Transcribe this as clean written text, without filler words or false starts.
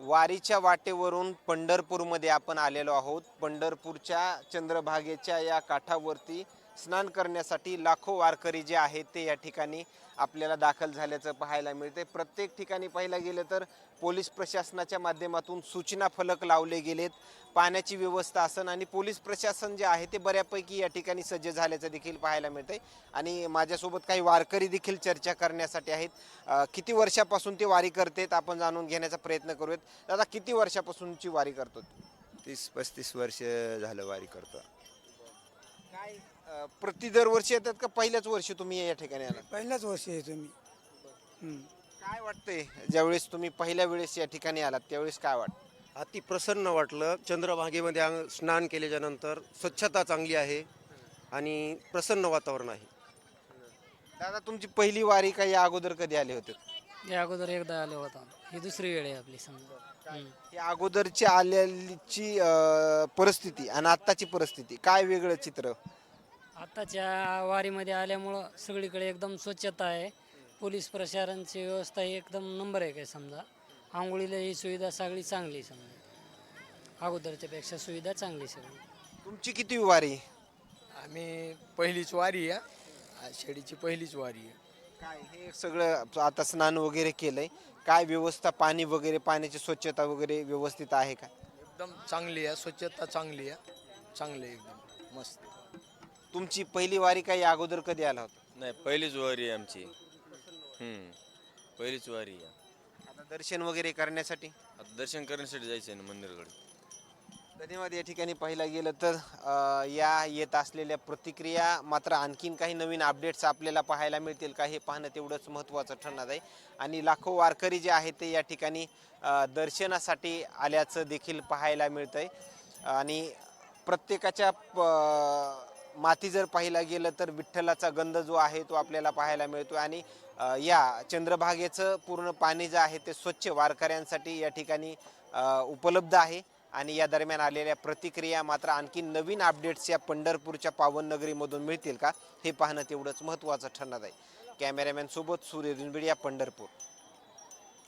वारीच्या वाटेवरून पंढरपूरमध्ये आपण आलेलो आहोत। पंढरपूरच्या चंद्रभागेच्या या काठावरती स्नान करण्यासाठी लाखो वारकरी जे आहेत ते या ठिकाणी आपल्याला दाखल झाल्याचं पाहायला मिळते। प्रत्येक ठिकाणी पाहायला गेलं तर पोलीस प्रशासनाच्या माध्यमातून सूचना फलक लावले गेलेत। पाण्याची व्यवस्था असन आणि पोलीस प्रशासन जे आहे ते बऱ्यापैकी या ठिकाणी सज्ज झाल्याचं देखील पाहायला मिळते। आणि माझ्यासोबत काही वारकरी देखील चर्चा करण्यासाठी आहेत। किती वर्षापासून ते वारी करतात आपण जाणून घेण्याचा प्रयत्न करूयात। दादा, किती वर्षापासूनची वारी करतो? 30-35 वर्ष झालं वारी करतो. काय प्रति दरवर्षी येतात का पहिल्याच वर्षी तुम्ही या ठिकाणी आलात? पहिल्याच वर्षी आहे तुम्ही. हं. काय वाटतंय ज्यावेळेस तुम्ही पहिल्या वेळेस या ठिकाणी आलात त्यावेळेस काय वाटतं? अति प्रसन्न वाटलं. चंद्रभागेमध्ये स्नान केल्याच्या नंतर स्वच्छता चांगली आहे आणि प्रसन्न वातावरण आहे. दादा, तुमची पहिली वारी का या अगोदर कधी आले होते? या अगोदर एकदा आलो होता. ही दुसरी वेळ आहे आपली समजा. या अगोदरची आलेलीची परिस्थिती आणि आत्ताची परिस्थिती काय वेगळं चित्र? आत्ताच्या वारीमध्ये आल्यामुळं सगळीकडे एकदम स्वच्छता आहे. पोलीस प्रशासनाची व्यवस्था ही एकदम नंबर आहे काय समजा. आंघोळीला ही सुविधा सगळी चांगली समजा. अगोदरच्या पेक्षा सुविधा चांगली सगळी. तुमची किती वारी? आम्ही पहिलीच वारी आहे. आषाढीची पहिलीच वारी आहे. काय हे सगळं आता स्नान वगैरे केलंय, काय व्यवस्था पाणी वगैरे पाण्याची स्वच्छता वगैरे व्यवस्थित आहे का? एकदम चांगली आहे, स्वच्छता चांगली आहे, चांगली आहे एकदम मस्त. तुमची पहिली वारी काय या अगोदर कधी आला होता? नाही, पहिलीच वारी आहे आमची. पहिलीच वारी आहे. आता दर्शन वगैरे करण्यासाठी आता दर्शन करण्यासाठी जायचं आहे ना मंदिराकडे. धन्यवाद। या ठिकाणी पाहायला गेलं तर या येत असलेल्या प्रतिक्रिया मात्र आणखीन काही नवीन अपडेट्स आपल्याला पाहायला मिळतील का हे पाहणं तेवढंच महत्त्वाचं ठरणार आहे। आणि लाखो वारकरी जे आहेत ते या ठिकाणी दर्शनासाठी आल्याचं देखील पाहायला मिळतंय। आणि प्रत्येकाच्या माथी जर पाहायला गेलं तर विठ्ठलाचा गंध जो आहे तो आपल्याला पाहायला मिळतो। आणि या चंद्रभागेचं पूर्ण पाणी जे आहे ते स्वच्छ वारकऱ्यांसाठी या ठिकाणी उपलब्ध आहे। आणि या दरम्यान आलेल्या प्रतिक्रिया मात्र आणखी नवीन अपडेट्स या पंढरपूरच्या पावननगरीमधून मिळतील का हे पाहणं तेवढंच महत्त्वाचं ठरणार आहे। कॅमेरामॅन सोबत सूर्य दुनबिडिया, पंढरपूर।